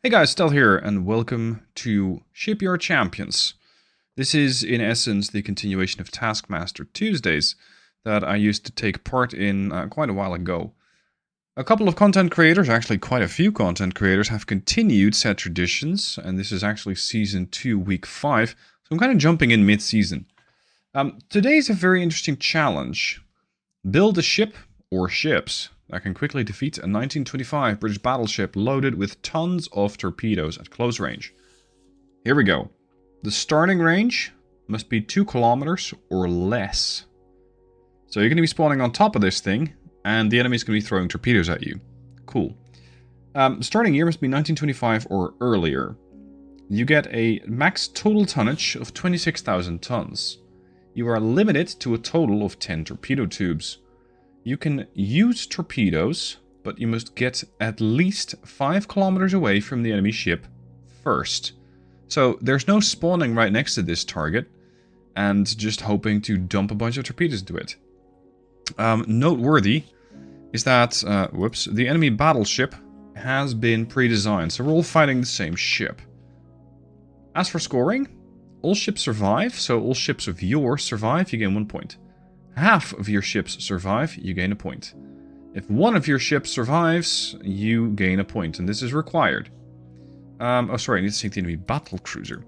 Hey guys, Stel here, and welcome to Shipyard Champions. This is, in essence, the continuation of Taskmaster Tuesdays that I used to take part in quite a while ago. A couple of content creators, actually quite a few content creators, have continued said traditions, and this is actually Season 2, Week 5, so I'm kind of jumping in mid-season. Today's a very interesting challenge. Build a ship, or ships, that can quickly defeat a 1925 British battleship loaded with tons of torpedoes at close range. Here we go. The starting range must be 2 kilometers or less. So you're going to be spawning on top of this thing, and the enemy's going to be throwing torpedoes at you. Cool. Starting year must be 1925 or earlier. You get a max total tonnage of 26,000 tons. You are limited to a total of 10 torpedo tubes. You can use torpedoes, but you must get at least 5 kilometers away from the enemy ship first. So there's no spawning right next to this target, and just hoping to dump a bunch of torpedoes into it. Noteworthy is that, the enemy battleship has been pre-designed, so we're all fighting the same ship. As for scoring, all ships survive, so all ships of yours survive, you gain 1 point. Half of your ships survive, you gain a point. If one of your ships survives, you gain a point, and this is required. Oh, sorry, I need to sink the enemy battle cruiser.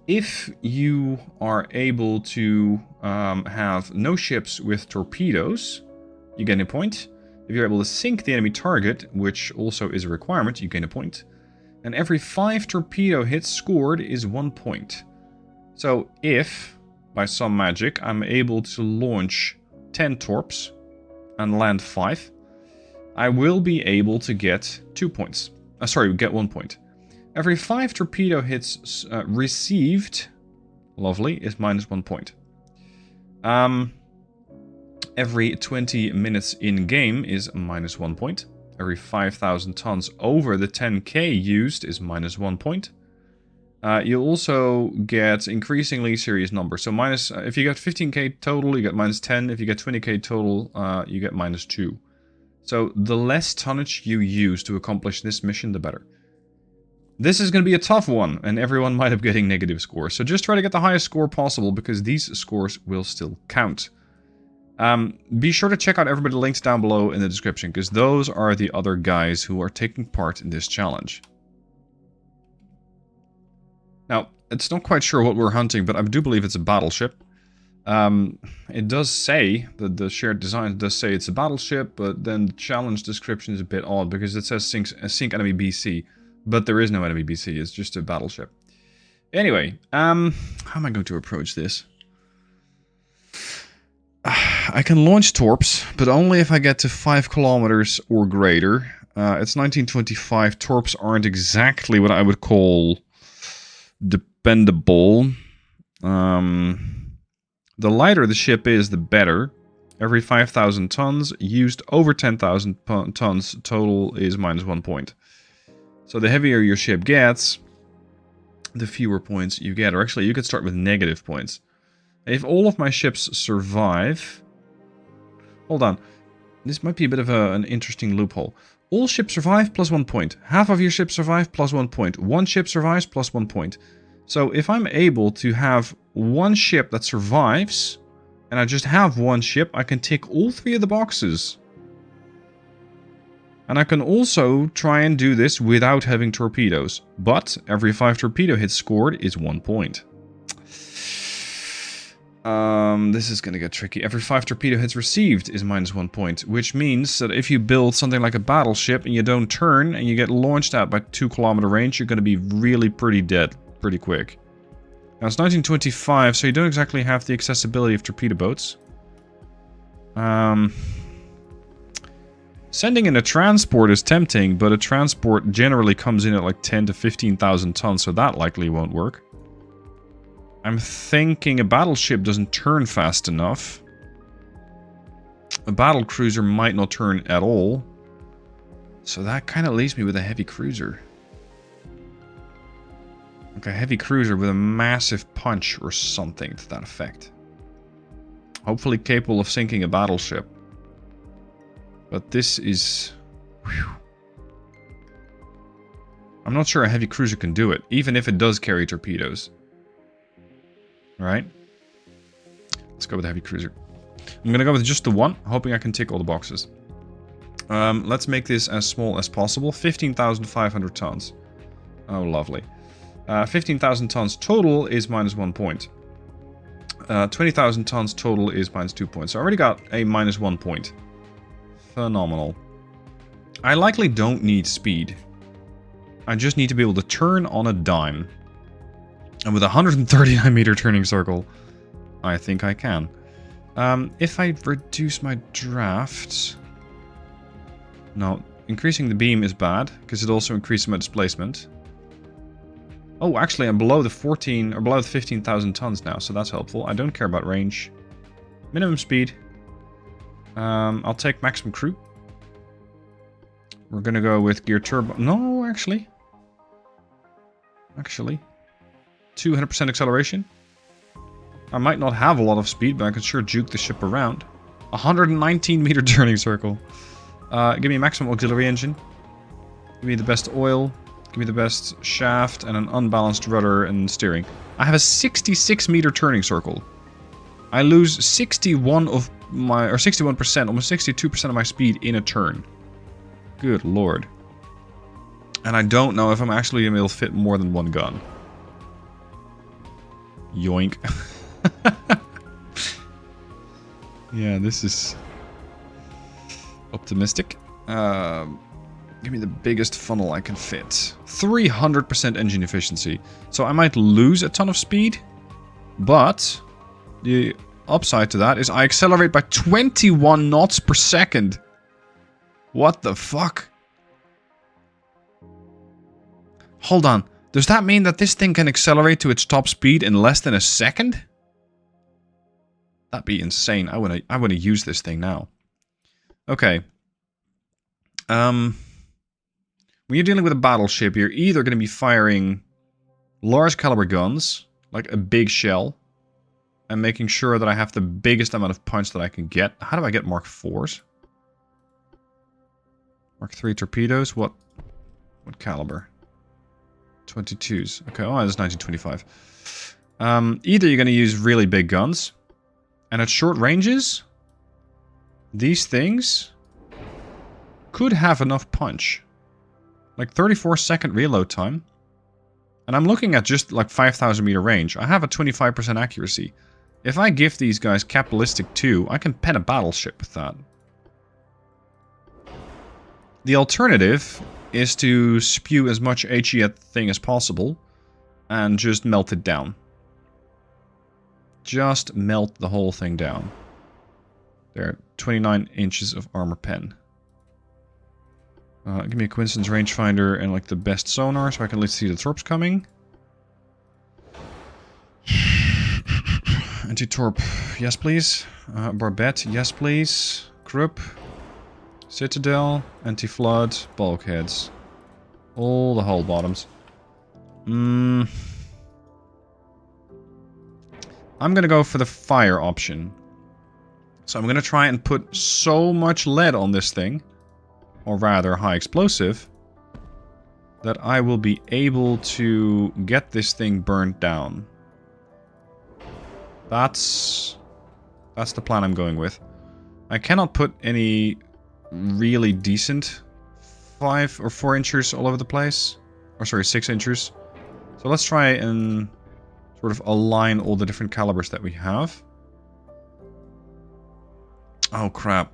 If you are able to have no ships with torpedoes, you gain a point. If you're able to sink the enemy target, which also is a requirement, you gain a point. And every 5 torpedo hits scored is 1 point. So if, by some magic, I'm able to launch 10 torps and land 5, I will be able to get 2 points. Get 1 point. Every 5 torpedo hits received, lovely, is minus 1 point. Every 20 minutes in game is minus 1 point. Every 5,000 tons over the 10k used is minus 1 point. You'll also get increasingly serious numbers. So if you get 15k total, you get minus 10. If you get 20k total, you get minus 2. So the less tonnage you use to accomplish this mission, the better. This is going to be a tough one, and everyone might up getting negative scores. So just try to get the highest score possible, because these scores will still count. Be sure to check out everybody's links down below in the description, because those are the other guys who are taking part in this challenge. Now, it's not quite sure what we're hunting, but I do believe it's a battleship. It does say, that the shared design does say it's a battleship, but then the challenge description is a bit odd, because it says sink enemy BC, but there is no enemy BC, it's just a battleship. Anyway, how am I going to approach this? I can launch torps, but only if I get to 5 kilometers or greater. It's 1925, torps aren't exactly what I would call dependable. The lighter the ship is, the better. Every 5,000 tons used over 10,000 tons total is minus 1 point. So the heavier your ship gets, the fewer points you get. Or actually, you could start with negative points. If all of my ships survive... Hold on. This might be a bit of an interesting loophole. All ships survive plus 1 point. Half of your ships survive plus 1 point. One ship survives plus 1 point. So if I'm able to have one ship that survives, and I just have one ship, I can tick all 3 of the boxes. And I can also try and do this without having torpedoes. But every 5 torpedo hits scored is 1 point. This is gonna get tricky. Every 5 torpedo hits received is minus 1 point, which means that if you build something like a battleship and you don't turn and you get launched at by 2 kilometer range, you're gonna be really pretty dead pretty quick. Now it's 1925, so you don't exactly have the accessibility of torpedo boats. Sending in a transport is tempting, but a transport generally comes in at like 10 to 15,000 tons, so that likely won't work. I'm thinking a battleship doesn't turn fast enough. A battle cruiser might not turn at all. So that kind of leaves me with a heavy cruiser. Like a heavy cruiser with a massive punch or something to that effect. Hopefully capable of sinking a battleship. But this is... Whew. I'm not sure a heavy cruiser can do it, even if it does carry torpedoes. Right? Let's go with the heavy cruiser. I'm gonna go with just the one, hoping I can tick all the boxes. Let's make this as small as possible. 15,500 tons. Oh, lovely. 15,000 tons total is -1 point. 20,000 tons total is -2 points. So I already got a -1 point. Phenomenal. I likely don't need speed. I just need to be able to turn on a dime. And with a 139 meter turning circle, I think I can. If I reduce my draft... No, increasing the beam is bad, because it also increases my displacement. Oh, actually, I'm below the 14, or below the 15,000 tons now, so that's helpful. I don't care about range. Minimum speed. I'll take maximum crew. We're gonna go with gear turbo. No, actually. 200% acceleration. I might not have a lot of speed, but I can sure juke the ship around. 119 meter turning circle. Give me a maximum auxiliary engine. Give me the best oil. Give me the best shaft and an unbalanced rudder and steering. I have a 66 meter turning circle. I lose 61 of my, or 61%, almost 62% of my speed in a turn. Good lord. And I don't know if I'm actually going to be able to fit more than one gun. Yoink. Yeah, this is optimistic. Give me the biggest funnel I can fit. 300% engine efficiency. So I might lose a ton of speed, but the upside to that is I accelerate by 21 knots per second. What the fuck? Hold on. Does that mean that this thing can accelerate to its top speed in less than a second? That'd be insane. I wanna use this thing now. Okay. When you're dealing with a battleship, you're either going to be firing large caliber guns, like a big shell, and making sure that I have the biggest amount of punch that I can get. How do I get Mark 4s? Mark 3 torpedoes? What caliber? 22s. Okay, oh, that's 1925. Either you're going to use really big guns, and at short ranges, these things could have enough punch. Like 34-second reload time. And I'm looking at just like 5,000 meter range. I have a 25% accuracy. If I give these guys capitalistic 2, I can pen a battleship with that. The alternative is to spew as much HE at the thing as possible and just melt it down. Just melt the whole thing down. There, 29 inches of armor pen. Give me a coincidence rangefinder and like the best sonar so I can at least see the torps coming. Anti-torp, yes please. Barbette, yes please. Krupp. Citadel, anti-flood, bulkheads. All the hull bottoms. I'm gonna go for the fire option. So I'm gonna try and put so much lead on this thing, or rather high explosive, that I will be able to get this thing burnt down. That's the plan I'm going with. I cannot put any really decent 5 or 4 inchers all over the place. Or sorry, 6 inchers. So let's try and sort of align all the different calibers that we have. Oh crap.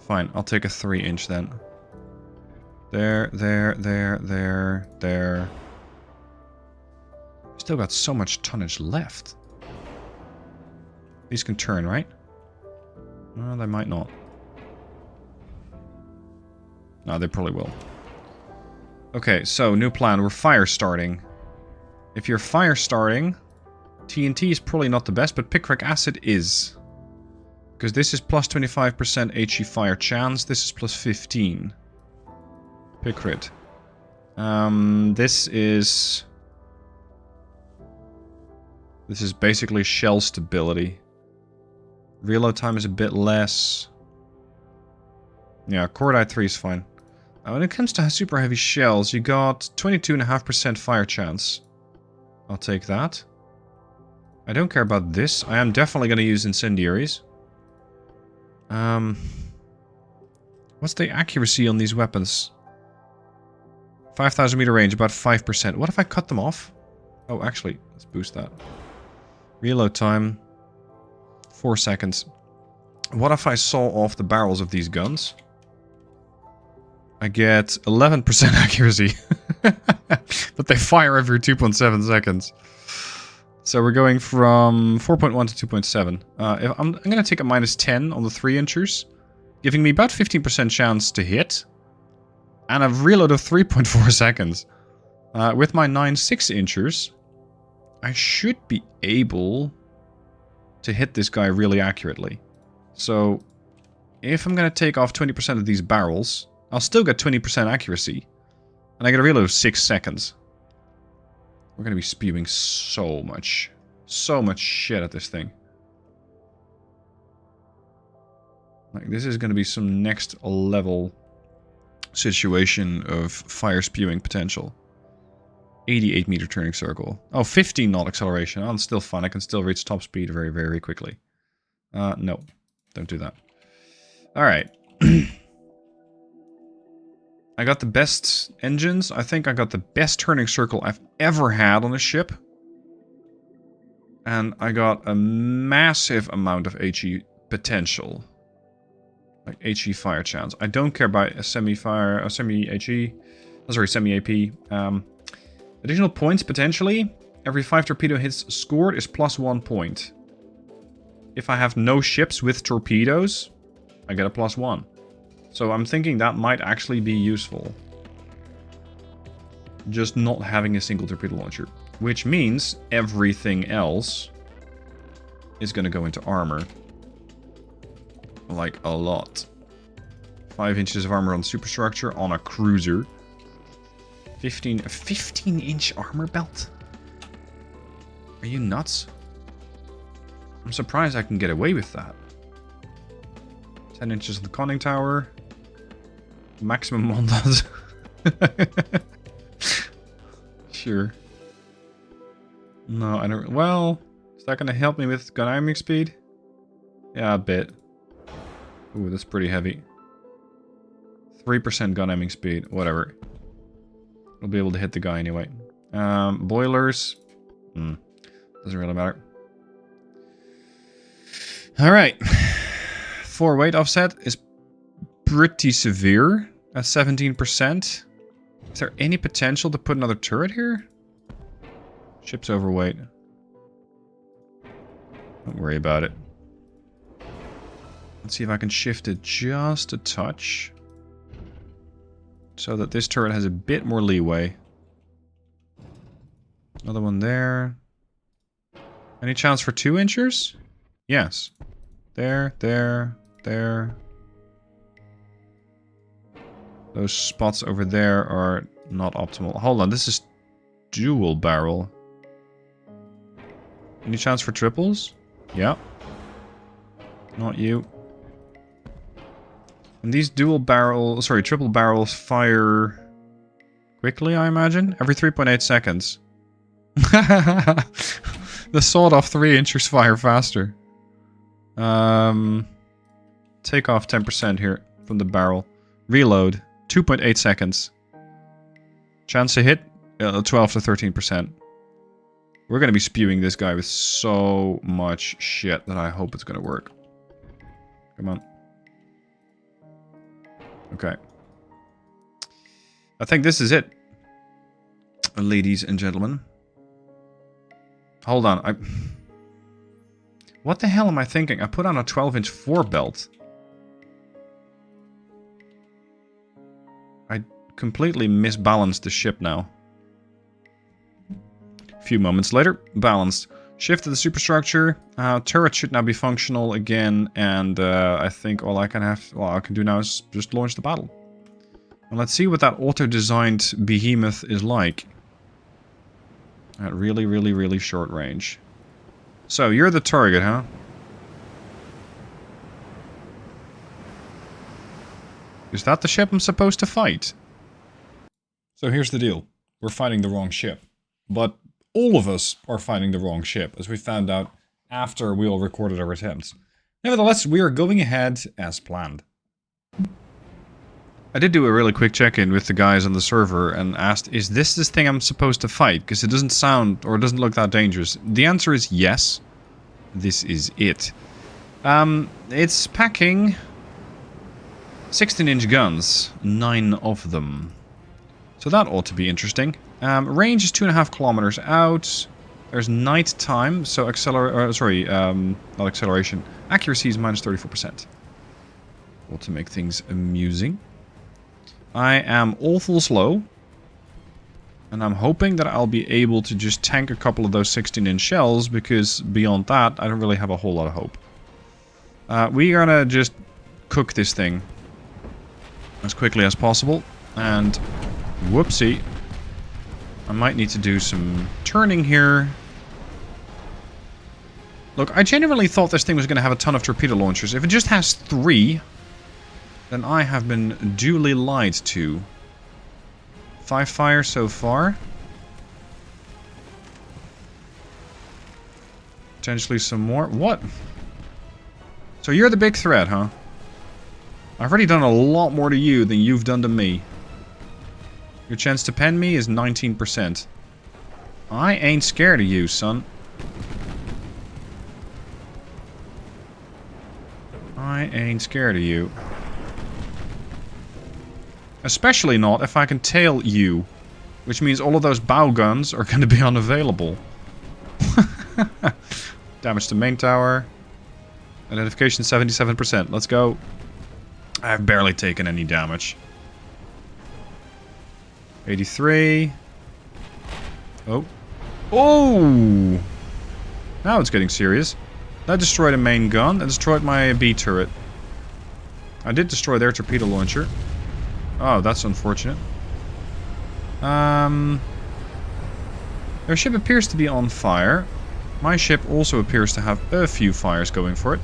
Fine, I'll take a 3-inch then. There. Still got so much tonnage left. These can turn, right? No, they might not. No, they probably will. Okay, so new plan. We're fire starting. If you're fire starting, TNT is probably not the best, but picric acid is. Because this is plus 25% HE fire chance, this is plus 15. Picrit. This is basically shell stability. Reload time is a bit less. Yeah, Cordite 3 is fine. When it comes to super heavy shells, you got 22.5% fire chance. I'll take that. I don't care about this. I am definitely going to use incendiaries. What's the accuracy on these weapons? 5,000 meter range, about 5%. What if I cut them off? Oh, actually, let's boost that. Reload time, 4 seconds. What if I saw off the barrels of these guns? I get 11% accuracy. But they fire every 2.7 seconds. So we're going from 4.1 to 2.7. I'm going to take a minus 10 on the 3-inchers, giving me about 15% chance to hit. And a reload of 3.4 seconds. With my 9 6-inchers, I should be able to hit this guy really accurately. So, if I'm going to take off 20% of these barrels, I'll still get 20% accuracy. And I get a reload of 6 seconds. We're going to be spewing so much shit at this thing. Like, this is going to be some next level situation of fire spewing potential. 88 meter turning circle. Oh, 15 knot acceleration. Oh, it's still fun. I can still reach top speed very, very quickly. No. Don't do that. Alright. I got the best engines. I think I got the best turning circle I've ever had on a ship. And I got a massive amount of HE potential. Like HE fire chance. I don't care about a semi-fire, a semi-HE. Oh, sorry, semi-AP. Additional points potentially. Every 5 torpedo hits scored is plus 1 point. If I have no ships with torpedoes, I get a plus 1. So I'm thinking that might actually be useful. Just not having a single torpedo launcher. Which means everything else is going to go into armor. Like a lot. 5 inches of armor on superstructure on a cruiser. A 15-inch armor belt? Are you nuts? I'm surprised I can get away with that. 10 inches of the conning tower. Maximum on that. Sure. No, I don't... Well, is that going to help me with gun aiming speed? Yeah, a bit. Ooh, that's pretty heavy. 3% gun aiming speed. Whatever. We'll be able to hit the guy anyway. Boilers. Doesn't really matter. Alright. 4 weight offset is pretty severe at 17%. Is there any potential to put another turret here? Ship's overweight. Don't worry about it. Let's see if I can shift it just a touch. So that this turret has a bit more leeway. Another one there. Any chance for 2 inchers? Yes. There, there, there. Those spots over there are not optimal. Hold on, this is dual barrel. Any chance for triples? Yeah. Not you. And these triple barrels fire quickly, I imagine? Every 3.8 seconds. The sawed-off 3-inchers fire faster. Take off 10% here from the barrel. Reload. 2.8 seconds. Chance to hit? 12 to 13%. We're going to be spewing this guy with so much shit that I hope it's going to work. Come on. Okay. I think this is it. Ladies and gentlemen. Hold on. What the hell am I thinking? I put on a 12-inch 4-belt. I completely misbalanced the ship now. A few moments later, balanced. Shift to the superstructure. Turret should now be functional again, and I think all I can do now is just launch the battle. And let's see what that auto-designed behemoth is like. At really, really, really short range. So, you're the target, huh? Is that the ship I'm supposed to fight? So here's the deal. We're fighting the wrong ship. But all of us are fighting the wrong ship, as we found out after we all recorded our attempts. Nevertheless, we are going ahead as planned. I did do a really quick check-in with the guys on the server and asked, is this thing I'm supposed to fight? Because it doesn't sound, or it doesn't look that dangerous. The answer is yes. This is it. It's packing 16-inch guns, 9 of them. So that ought to be interesting. Range is 2.5 kilometers out. There's night time, so not acceleration. Accuracy is minus 34%. Ought to make things amusing. I am awful slow. And I'm hoping that I'll be able to just tank a couple of those 16-inch shells, because beyond that, I don't really have a whole lot of hope. We're gonna just cook this thing as quickly as possible. And whoopsie. I might need to do some turning here. Look, I genuinely thought this thing was going to have a ton of torpedo launchers. If it just has 3, then I have been duly lied to. 5 fires so far. Potentially some more. What? So you're the big threat, huh? I've already done a lot more to you than you've done to me. Your chance to pen me is 19%. I ain't scared of you, son. I ain't scared of you. Especially not if I can tail you. Which means all of those bow guns are going to be unavailable. Damage to main tower. Identification 77%. Let's go. I've barely taken any damage. 83. Oh. Oh! Now it's getting serious. That destroyed a main gun. That destroyed my B turret. I did destroy their torpedo launcher. Oh, that's unfortunate. Their ship appears to be on fire. My ship also appears to have a few fires going for it.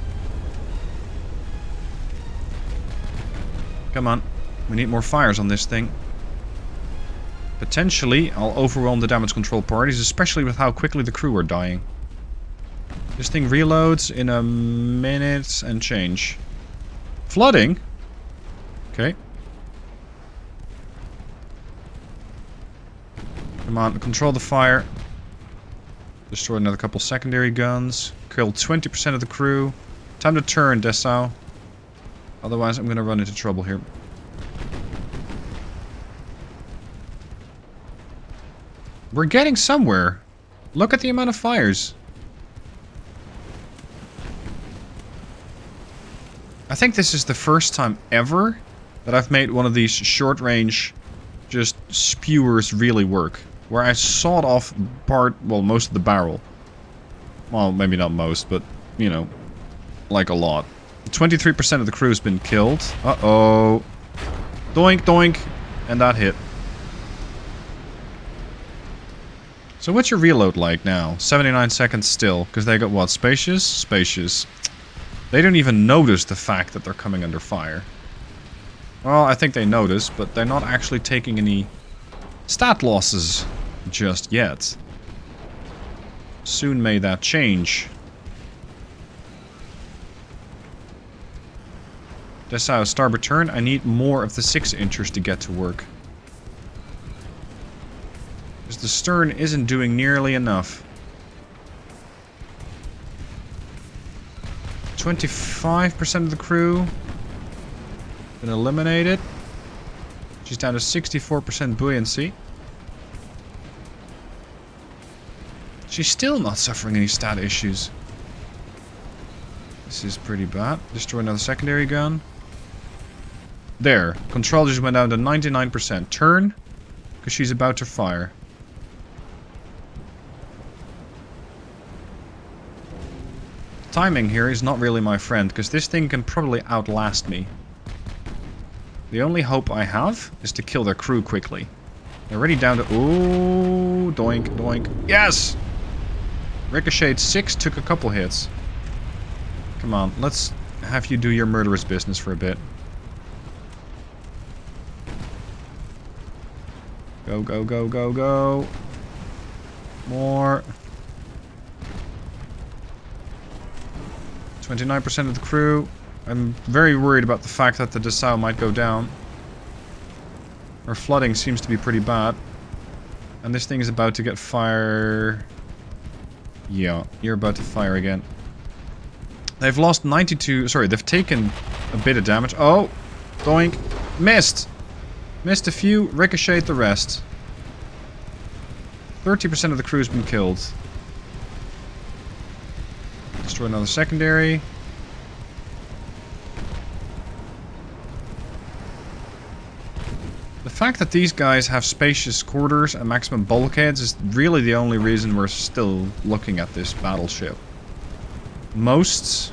Come on. We need more fires on this thing. Potentially, I'll overwhelm the damage control parties, especially with how quickly the crew are dying. This thing reloads in a minute and change. Flooding? Okay. Come on, control the fire. Destroy another couple secondary guns. Kill 20% of the crew. Time to turn, Dessau. Otherwise, I'm gonna run into trouble here. We're getting somewhere. Look at the amount of fires. I think this is the first time ever that I've made one of these short-range just spewers really work. Where I sawed off most of the barrel. Well, maybe not most, but, you know, like a lot. 23% of the crew has been killed. Uh-oh. Doink, doink. And that hit. So what's your reload like now? 79 seconds still. Because they got what? Spacious? Spacious. They don't even notice the fact that they're coming under fire. Well, I think they notice, but they're not actually taking any stat losses just yet. Soon may that change. Dessau, starboard turn. I need more of the 6-inchers to get to work. Because the stern isn't doing nearly enough. 25% of the crew been eliminated. She's down to 64% buoyancy. She's still not suffering any stat issues. This is pretty bad. Destroy another secondary gun. There. Control just went down to 99%. Turn. Because she's about to fire. Timing here is not really my friend, because this thing can probably outlast me. The only hope I have is to kill their crew quickly. They're already down to... Ooh, doink, doink. Yes! Ricocheted 6, took a couple hits. Come on, let's have you do your murderous business for a bit. Go, go, go, go, go. More. 29% of the crew. I'm very worried about the fact that the Dessau might go down. Our flooding seems to be pretty bad. And this thing is about to get fire. Yeah, you're about to fire again. They've lost 92... Sorry, they've taken a bit of damage. Oh! Doink. Missed! Missed a few, ricocheted the rest. 30% of the crew's been killed. Destroy another secondary. The fact that these guys have spacious quarters and maximum bulkheads is really the only reason we're still looking at this battleship. The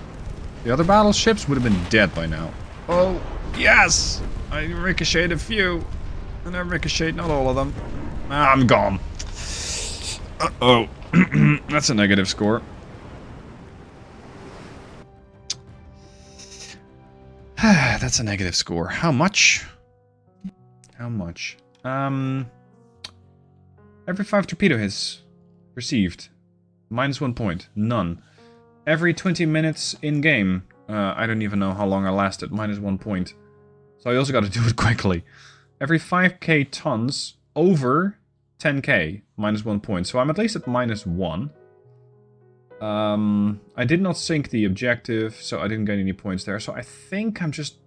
other battleships would have been dead by now. Oh, yes! I ricocheted a few. And I ricocheted not all of them. Ah, I'm gone. Uh-oh. That's a negative score. That's a negative score. How much? How much? Every 5 torpedo hits received. -1 point. None. Every 20 minutes in-game. I don't even know how long I lasted. -1 point. So I also got to do it quickly. Every 5k tons over 10k. -1 point. So I'm at least at -1. I did not sink the objective, so I didn't get any points there. So I think I'm just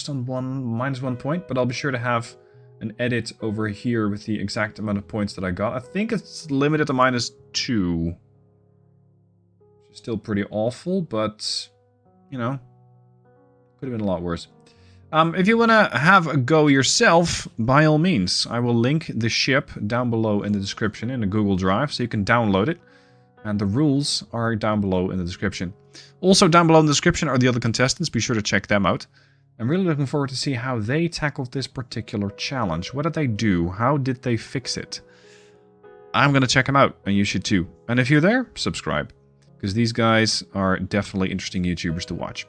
on -1 point, but I'll be sure to have an edit over here with the exact amount of points that I got. I think it's limited to -2. Which is still pretty awful, but, you know, could have been a lot worse. If you want to have a go yourself, by all means, I will link the ship down below in the description in a Google Drive, so you can download it. And the rules are down below in the description. Also down below in the description are the other contestants, be sure to check them out. I'm really looking forward to see how they tackled this particular challenge. What did they do? How did they fix it? I'm going to check them out, and you should too. And if you're there, subscribe, because these guys are definitely interesting YouTubers to watch.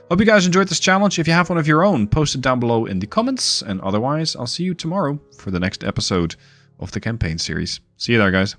Hope you guys enjoyed this challenge. If you have one of your own, post it down below in the comments, and otherwise, I'll see you tomorrow for the next episode of the campaign series. See you there, guys.